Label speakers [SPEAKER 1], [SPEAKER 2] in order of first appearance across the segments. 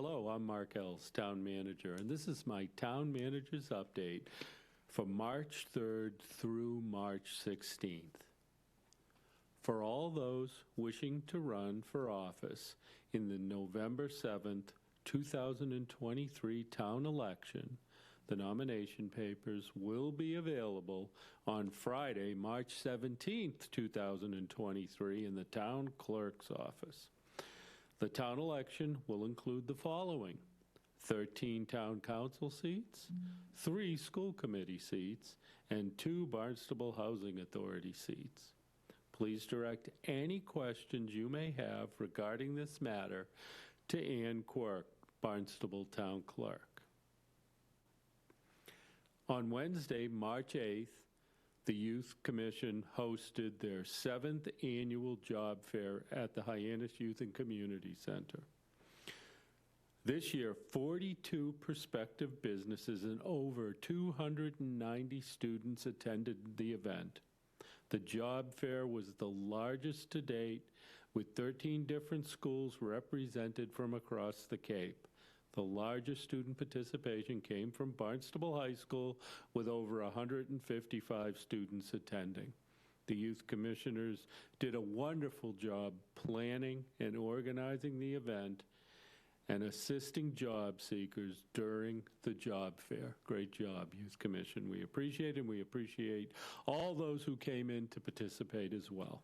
[SPEAKER 1] Hello, I'm Mark Ells, Town Manager, and this is my Town Manager's Update for March 3rd through March 16th. For all those wishing to run for office in the November 7th, 2023 town election, the nomination papers will be available on Friday, March 17th, 2023 in the town clerk's office. The town election will include the following: 13 town council seats, 3 school committee seats, and 2 Barnstable Housing Authority seats. Please direct any questions you may have regarding this matter to Ann Quirk, Barnstable Town Clerk. On Wednesday, March 8th, the Youth Commission hosted their 7th annual job fair at the Hyannis Youth and Community Center. This year, 42 prospective businesses and over 290 students attended the event. The job fair was the largest to date, with 13 different schools represented from across the Cape. The largest student participation came from Barnstable High School, with over 155 students attending. The youth commissioners did a wonderful job planning and organizing the event and assisting job seekers during the job fair. Great job, Youth Commission. We appreciate it, and we appreciate all those who came in to participate as well.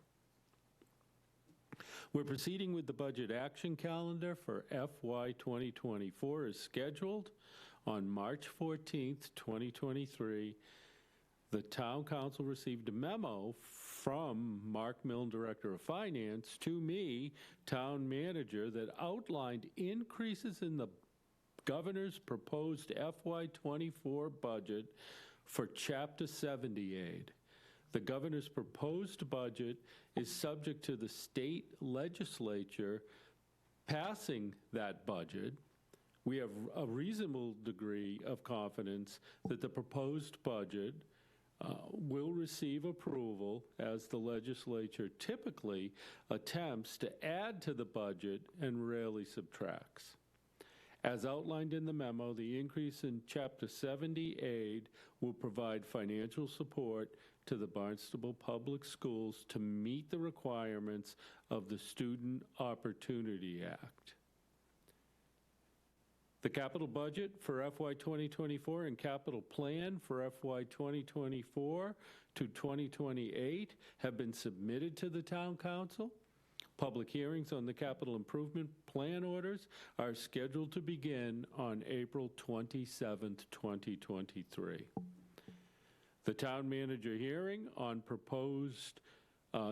[SPEAKER 1] We're proceeding with the budget action calendar for FY 2024 as scheduled. On March 14th, 2023, the Town Council received a memo from Mark Milne, Director of Finance, to me, Town Manager, that outlined increases in the Governor's proposed FY 24 budget for Chapter 70 aid. The Governor's proposed budget is subject to the state legislature passing that budget. We have a reasonable degree of confidence that the proposed budget will receive approval, as the legislature typically attempts to add to the budget and rarely subtracts. As outlined in the memo, the increase in Chapter 70 aid will provide financial support to the Barnstable Public Schools to meet the requirements of the Student Opportunity Act. The capital budget for FY 2024 and capital plan for FY 2024 to 2028 have been submitted to the Town Council. Public hearings on the capital improvement plan orders are scheduled to begin on April 27th, 2023. The Town Manager hearing on proposed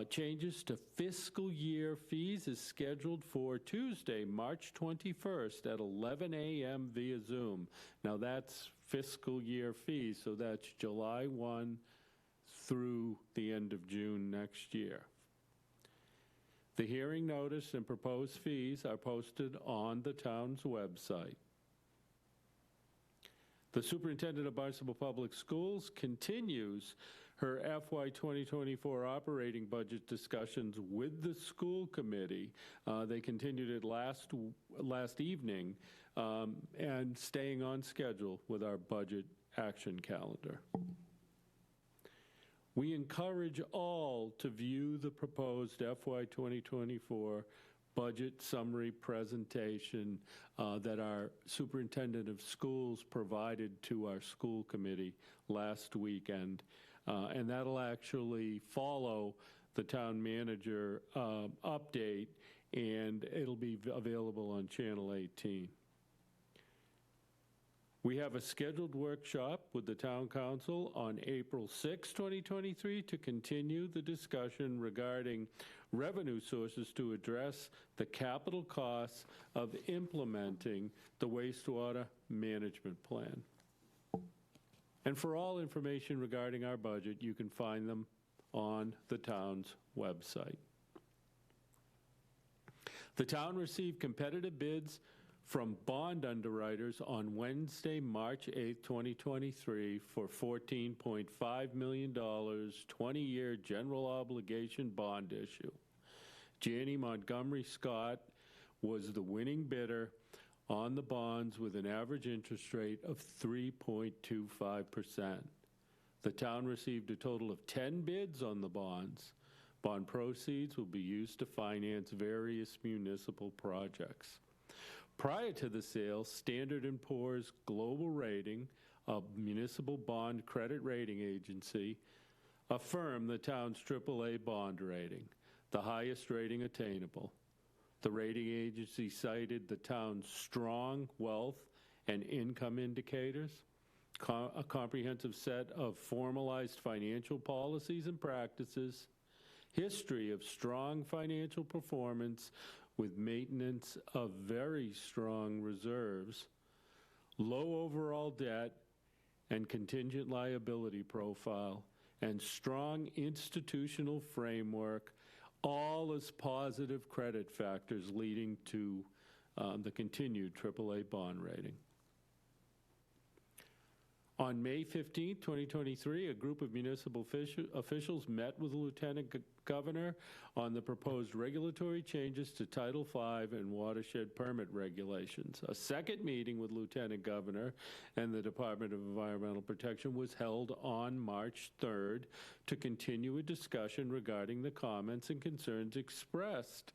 [SPEAKER 1] changes to fiscal year fees is scheduled for Tuesday, March 21st at 11 a.m. via Zoom. Now that's fiscal year fees, so that's July 1 through the end of June next year. The hearing notice and proposed fees are posted on the town's website. The Superintendent of Barnstable Public Schools continues her FY 2024 operating budget discussions with the school committee. They continued it last evening and staying on schedule with our budget action calendar. We encourage all to view the proposed FY 2024 budget summary presentation that our superintendent of schools provided to our school committee last weekend. And that'll actually follow the town manager update, and it'll be available on Channel 18. We have a scheduled workshop with the Town Council on April 6, 2023 to continue the discussion regarding revenue sources to address the capital costs of implementing the wastewater management plan. And for all information regarding our budget, you can find them on the town's website. The town received competitive bids from bond underwriters on Wednesday, March 8, 2023 for $14.5 million 20-year general obligation bond issue. Janney Montgomery Scott was the winning bidder on the bonds with an average interest rate of 3.25%. The town received a total of 10 bids on the bonds. Bond proceeds will be used to finance various municipal projects. Prior to the sale, Standard & Poor's Global Rating, a municipal bond credit rating agency, affirmed the town's AAA bond rating, the highest rating attainable. The rating agency cited the town's strong wealth and income indicators, a comprehensive set of formalized financial policies and practices, history of strong financial performance with maintenance of very strong reserves, low overall debt and contingent liability profile, and strong institutional framework, all as positive credit factors leading to the continued AAA bond rating. On May 15, 2023, a group of municipal officials met with the Lieutenant Governor on the proposed regulatory changes to Title V and watershed permit regulations. A second meeting with Lieutenant Governor and the Department of Environmental Protection was held on March 3rd to continue a discussion regarding the comments and concerns expressed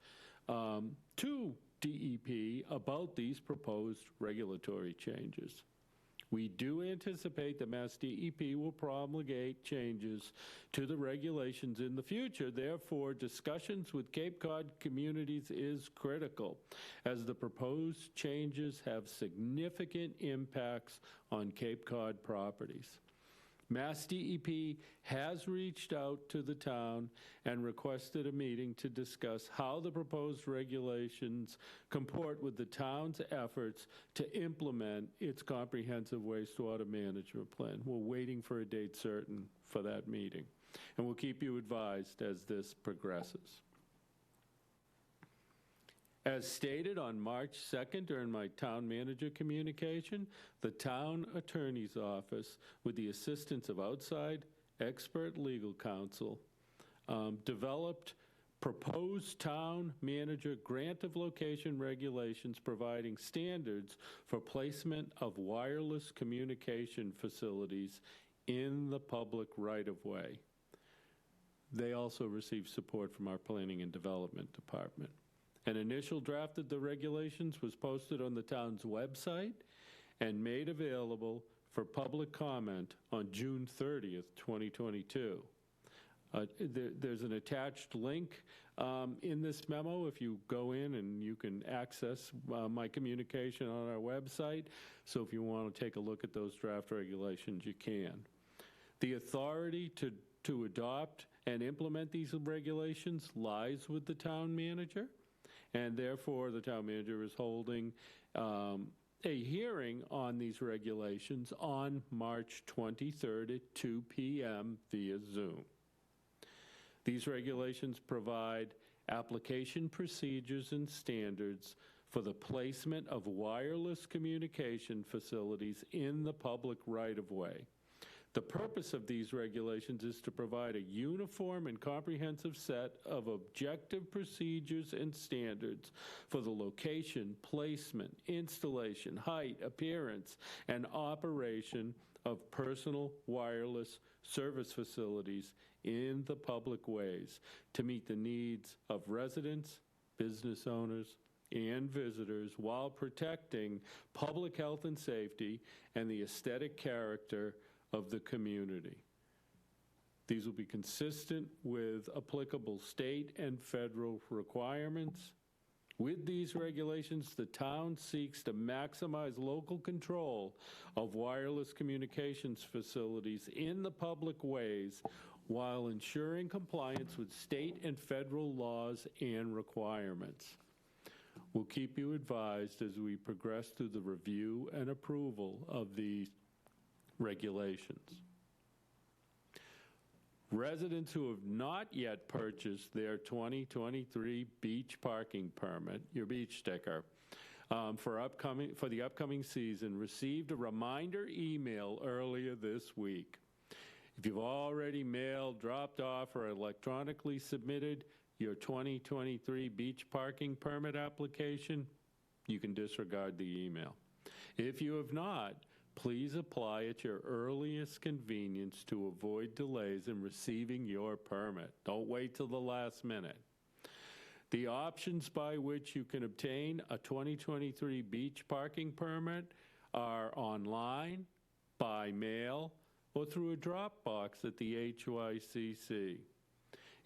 [SPEAKER 1] to DEP about these proposed regulatory changes. We do anticipate that Mass DEP will promulgate changes to the regulations in the future. Therefore, discussions with Cape Cod communities is critical, as the proposed changes have significant impacts on Cape Cod properties. Mass DEP has reached out to the town and requested a meeting to discuss how the proposed regulations comport with the town's efforts to implement its comprehensive wastewater management plan. We're waiting for a date certain for that meeting, and we'll keep you advised as this progresses. As stated on March 2nd during my town manager communication, the town attorney's office, with the assistance of outside expert legal counsel, developed proposed town manager grant of location regulations providing standards for placement of wireless communication facilities in the public right-of-way. They also received support from our Planning and Development Department. An initial draft of the regulations was posted on the town's website and made available for public comment on June 30th, 2022. There's an attached link in this memo if you go in, and you can access my communication on our website. So if you want to take a look at those draft regulations, you can. The authority to adopt and implement these regulations lies with the town manager. And therefore, the town manager is holding a hearing on these regulations on March 23rd at 2 p.m. via Zoom. These regulations provide application procedures and standards for the placement of wireless communication facilities in the public right-of-way. The purpose of these regulations is to provide a uniform and comprehensive set of objective procedures and standards for the location, placement, installation, height, appearance, and operation of personal wireless service facilities in the public ways to meet the needs of residents, business owners, and visitors while protecting public health and safety and the aesthetic character of the community. These will be consistent with applicable state and federal requirements. With these regulations, the town seeks to maximize local control of wireless communications facilities in the public ways while ensuring compliance with state and federal laws and requirements. We'll keep you advised as we progress through the review and approval of these regulations. Residents who have not yet purchased their 2023 beach parking permit, your beach sticker, for the upcoming season received a reminder email earlier this week. If you've already mailed, dropped off, or electronically submitted your 2023 beach parking permit application, you can disregard the email. If you have not, please apply at your earliest convenience to avoid delays in receiving your permit. Don't wait till the last minute. The options by which you can obtain a 2023 beach parking permit are online, by mail, or through a drop box at the HYCC.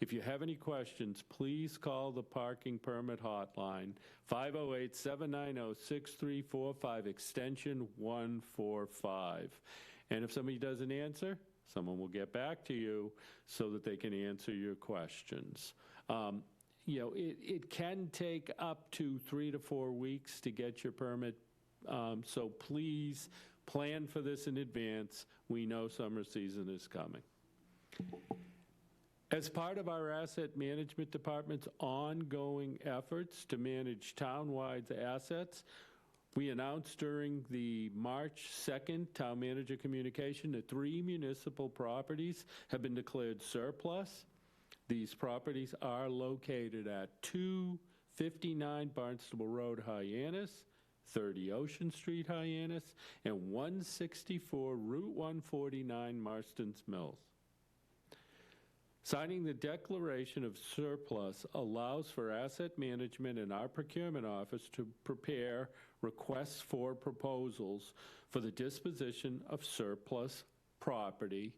[SPEAKER 1] If you have any questions, please call the parking permit hotline, 508-790-6345, extension 145. And if somebody doesn't answer, someone will get back to you so that they can answer your questions. It can take up to 3 to 4 weeks to get your permit, so please plan for this in advance. We know summer season is coming. As part of our Asset Management Department's ongoing efforts to manage town-wide assets, we announced during the March 2nd Town Manager communication that 3 municipal properties have been declared surplus. These properties are located at 259 Barnstable Road, Hyannis, 30 Ocean Street, Hyannis, and 164 Route 149, Marston's Mills. Signing the declaration of surplus allows for asset management and our procurement office to prepare requests for proposals for the disposition of surplus property,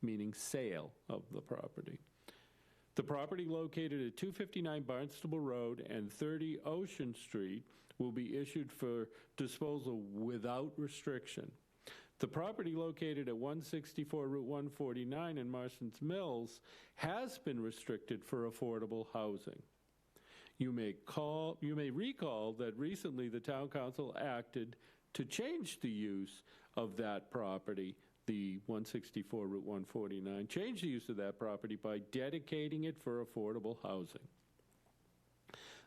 [SPEAKER 1] meaning sale of the property. The property located at 259 Barnstable Road and 30 Ocean Street will be issued for disposal without restriction. The property located at 164 Route 149 in Marston's Mills has been restricted for affordable housing. You may recall that recently the Town Council acted to change the use of that property, the 164 Route 149, change the use of that property by dedicating it for affordable housing.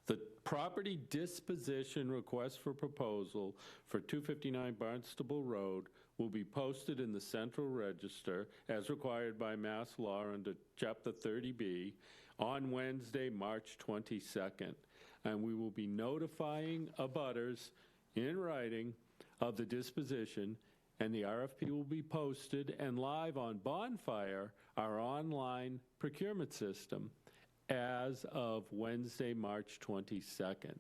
[SPEAKER 1] The property disposition request for proposal for 259 Barnstable Road will be posted in the Central Register as required by Mass Law under Chapter 30B on Wednesday, March 22nd. And we will be notifying abutters in writing of the disposition, and the RFP will be posted and live on Bonfire, our online procurement system, as of Wednesday, March 22nd.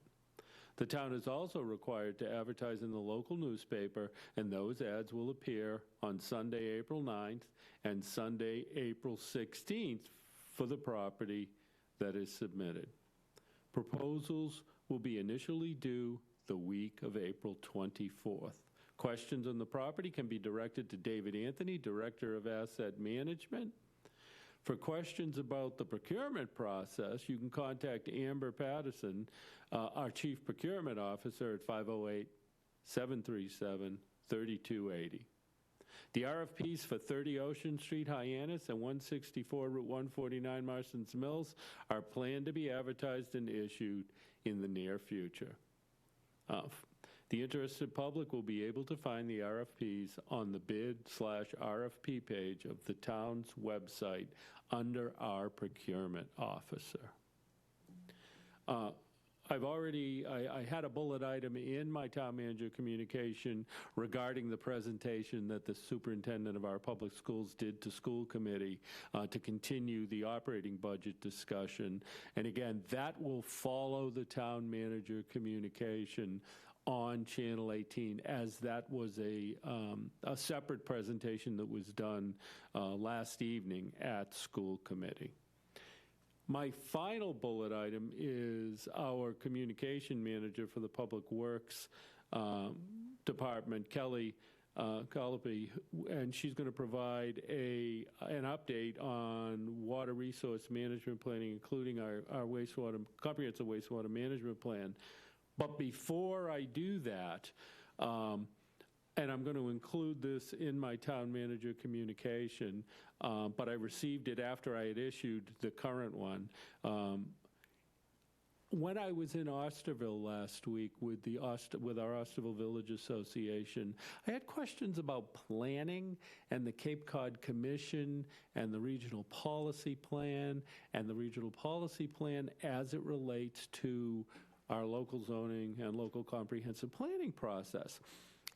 [SPEAKER 1] The town is also required to advertise in the local newspaper, and those ads will appear on Sunday, April 9th and Sunday, April 16th for the property that is submitted. Proposals will be initially due the week of April 24th. Questions on the property can be directed to David Anthony, Director of Asset Management. For questions about the procurement process, you can contact Amber Patterson, our Chief Procurement Officer, at 508-737-3280. The RFPs for 30 Ocean Street, Hyannis, and 164 Route 149, Marston's Mills, are planned to be advertised and issued in the near future. The interested public will be able to find the RFPs on the bid/RFP page of the town's website under our procurement officer. I had a bullet item in my town manager communication regarding the presentation that the superintendent of our public schools did to school committee to continue the operating budget discussion. And again, that will follow the town manager communication on Channel 18, as that was a separate presentation that was done last evening at school committee. My final bullet item is our communication manager for the Public Works Department, Kelly Colopy, and she's going to provide an update on water resource management planning, including our comprehensive wastewater management plan. But before I do that, and I'm going to include this in my town manager communication, but I received it after I had issued the current one. When I was in Osterville last week with our Osterville Village Association, I had questions about planning and the Cape Cod Commission and the regional policy plan as it relates to our local zoning and local comprehensive planning process.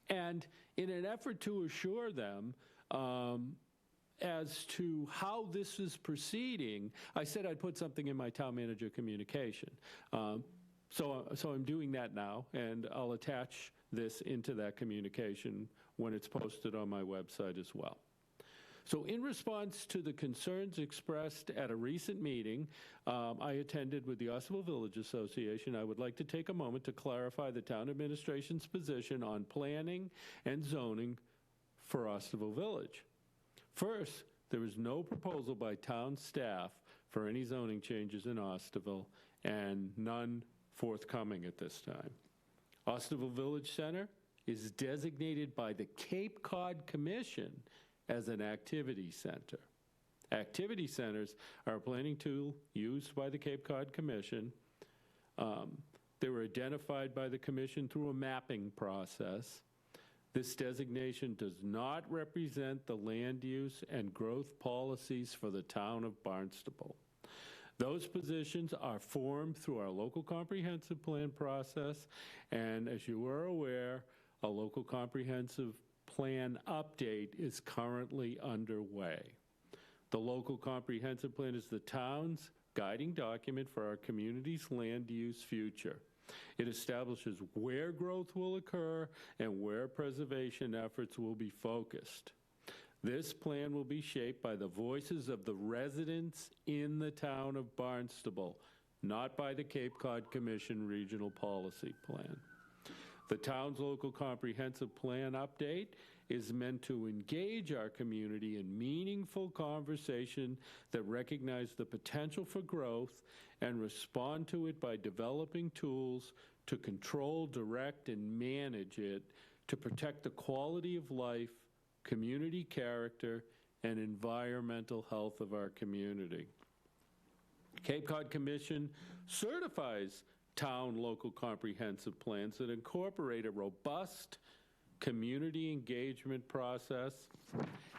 [SPEAKER 1] And in an effort to assure them as to how this is proceeding, I said I'd put something in my town manager communication. So I'm doing that now, and I'll attach this into that communication when it's posted on my website as well. So in response to the concerns expressed at a recent meeting I attended with the Osterville Village Association, I would like to take a moment to clarify the town administration's position on planning and zoning for Osterville Village. First, there is no proposal by town staff for any zoning changes in Osterville, and none forthcoming at this time. Osterville Village Center is designated by the Cape Cod Commission as an activity center. Activity centers are a planning tool used by the Cape Cod Commission. They were identified by the Commission through a mapping process. This designation does not represent the land use and growth policies for the town of Barnstable. Those positions are formed through our local comprehensive plan process, and as you are aware, a local comprehensive plan update is currently underway. The local comprehensive plan is the town's guiding document for our community's land use future. It establishes where growth will occur and where preservation efforts will be focused. This plan will be shaped by the voices of the residents in the town of Barnstable, not by the Cape Cod Commission Regional Policy Plan. The town's local comprehensive plan update is meant to engage our community in meaningful conversation that recognize the potential for growth and respond to it by developing tools to control, direct, and manage it to protect the quality of life, community character, and environmental health of our community. Cape Cod Commission certifies town local comprehensive plans that incorporate a robust community engagement process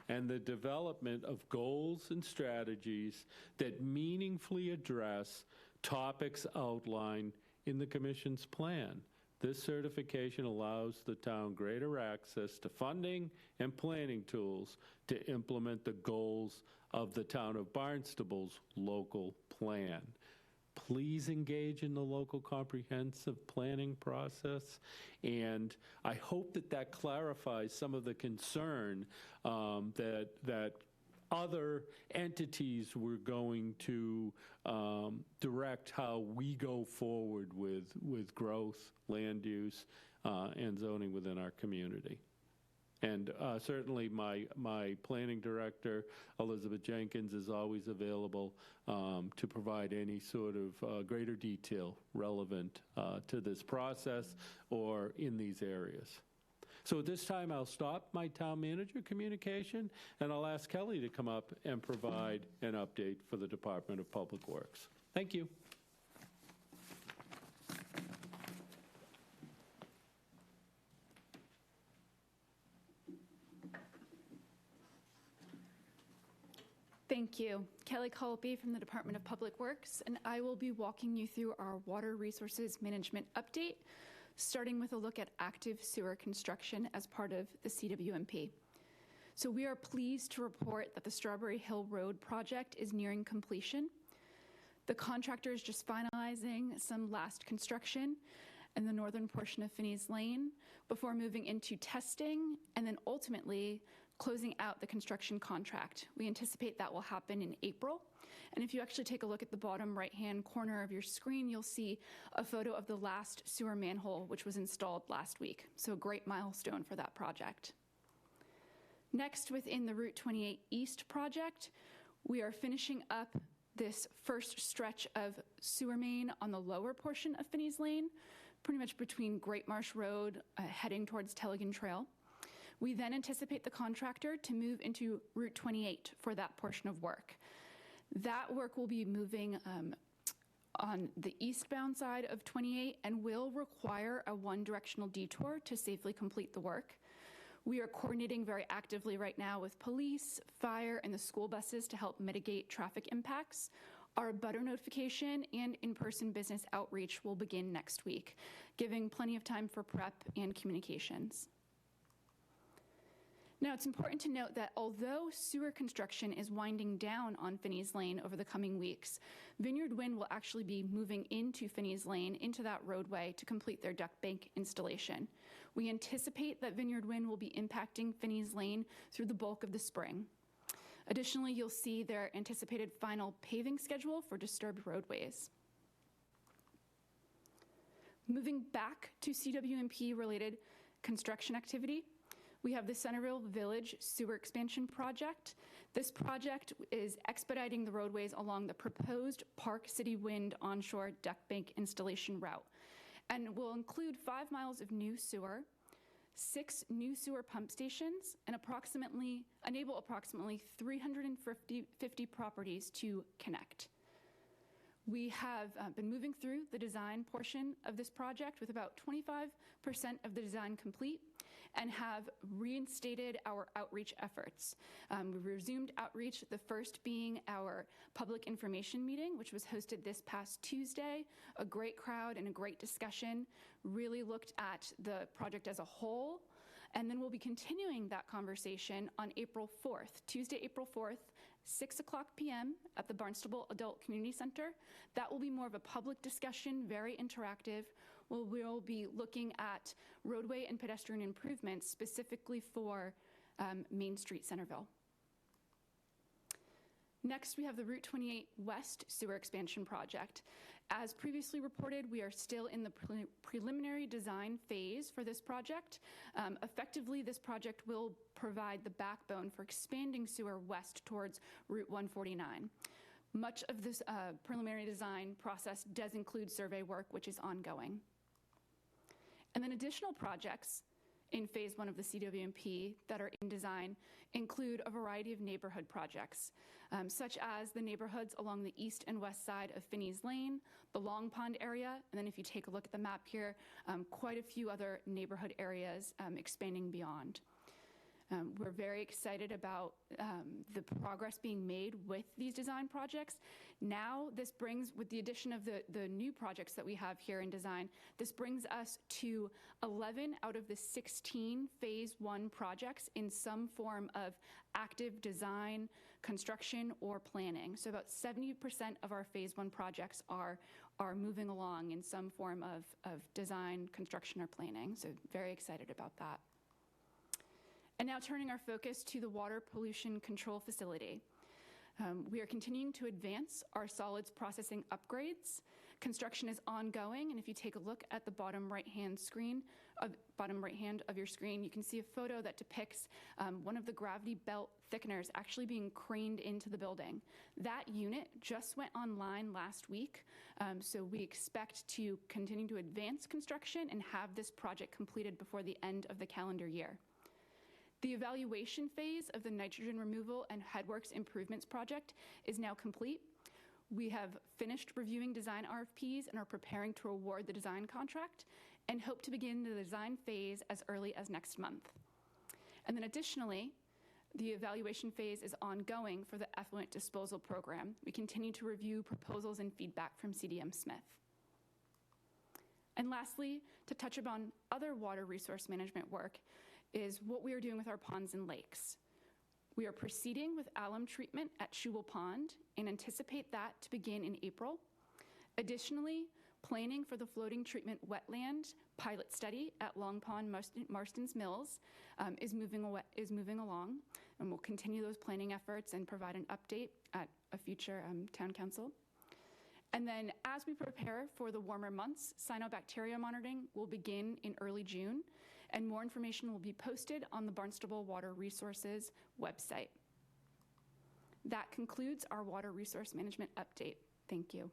[SPEAKER 1] and the development of goals and strategies that meaningfully address topics outlined in the Commission's plan. This certification allows the town greater access to funding and planning tools to implement the goals of the town of Barnstable's local plan. Please engage in the local comprehensive planning process, and I hope that that clarifies some of the concern that other entities were going to direct how we go forward with growth, land use, and zoning within our community. And certainly my planning director, Elizabeth Jenkins, is always available to provide any sort of greater detail relevant to this process or in these areas. So at this time, I'll stop my town manager communication, and I'll ask Kelly to come up and provide an update for the Department of Public Works. Thank you.
[SPEAKER 2] Thank you. Kelly Colby from the Department of Public Works, and I will be walking you through our water resources management update, starting with a look at active sewer construction as part of the CWMP. So we are pleased to report that the Strawberry Hill Road project is nearing completion. The contractor is just finalizing some last construction in the northern portion of Finney's Lane before moving into testing and then ultimately closing out the construction contract. We anticipate that will happen in April. And if you actually take a look at the bottom right-hand corner of your screen, you'll see a photo of the last sewer manhole, which was installed last week. So a great milestone for that project. Next, within the Route 28 East project, we are finishing up this first stretch of sewer main on the lower portion of Finney's Lane, pretty much between Great Marsh Road, heading towards Teligan Trail. We then anticipate the contractor to move into Route 28 for that portion of work. That work will be moving on the eastbound side of 28 and will require a one-directional detour to safely complete the work. We are coordinating very actively right now with police, fire, and the school buses to help mitigate traffic impacts Our butter notification and in-person business outreach will begin next week, giving plenty of time for prep and communications. Now, it's important to note that although sewer construction is winding down on Finney's Lane over the coming weeks, Vineyard Wind will actually be moving into Finney's Lane, into that roadway, to complete their duct bank installation. We anticipate that Vineyard Wind will be impacting Finney's Lane through the bulk of the spring. Additionally, you'll see their anticipated final paving schedule for disturbed roadways. Moving back to CWMP-related construction activity, we have the Centerville Village Sewer Expansion Project. This project is expediting the roadways along the proposed Park City Wind onshore duct bank installation route, and will include 5 miles of new sewer, 6 new sewer pump stations, and enable approximately 350 properties to connect. We have been moving through the design portion of this project with about 25% of the design complete, and have reinstated our outreach efforts. We resumed outreach, the first being our public information meeting, which was hosted this past Tuesday. A great crowd and a great discussion, really looked at the project as a whole. And then we'll be continuing that conversation on April 4th, Tuesday, April 4th, 6 o'clock p.m. at the Barnstable Adult Community Center. That will be more of a public discussion, very interactive. We'll be looking at roadway and pedestrian improvements specifically for Main Street, Centerville. Next, we have the Route 28 West Sewer Expansion Project. As previously reported, we are still in the preliminary design phase for this project. Effectively, this project will provide the backbone for expanding sewer west towards Route 149. Much of this preliminary design process does include survey work, which is ongoing. And then additional projects in phase 1 of the CWMP that are in design include a variety of neighborhood projects, such as the neighborhoods along the east and west side of Finney's Lane, the Long Pond area, and then if you take a look at the map here, quite a few other neighborhood areas expanding beyond. We're very excited about the progress being made with these design projects. Now this brings, with the addition of the new projects that we have here in design, this brings us to 11 out of the 16 phase 1 projects in some form of active design, construction, or planning. So about 70% of our phase 1 projects are moving along in some form of design, construction, or planning. So very excited about that. And now turning our focus to the water pollution control facility. We are continuing to advance our solids processing upgrades. Construction is ongoing, and if you take a look at the bottom right-hand of your screen, you can see a photo that depicts one of the gravity belt thickeners actually being craned into the building. That unit just went online last week, so we expect to continue to advance construction and have this project completed before the end of the calendar year. The evaluation phase of the nitrogen removal and headworks improvements project is now complete. We have finished reviewing design RFPs and are preparing to award the design contract and hope to begin the design phase as early as next month. And then additionally, the evaluation phase is ongoing for the effluent disposal program. We continue to review proposals and feedback from CDM Smith. And lastly, to touch upon other water resource management work, is what we are doing with our ponds and lakes. We are proceeding with alum treatment at Shewell Pond and anticipate that to begin in April. Additionally, planning for the floating treatment wetland pilot study at Long Pond Marston's Mills is moving along, and we'll continue those planning efforts and provide an update at a future town council. And then as we prepare for the warmer months, cyanobacteria monitoring will begin in early June, and more information will be posted on the Barnstable Water Resources website. That concludes our water resource management update. Thank you.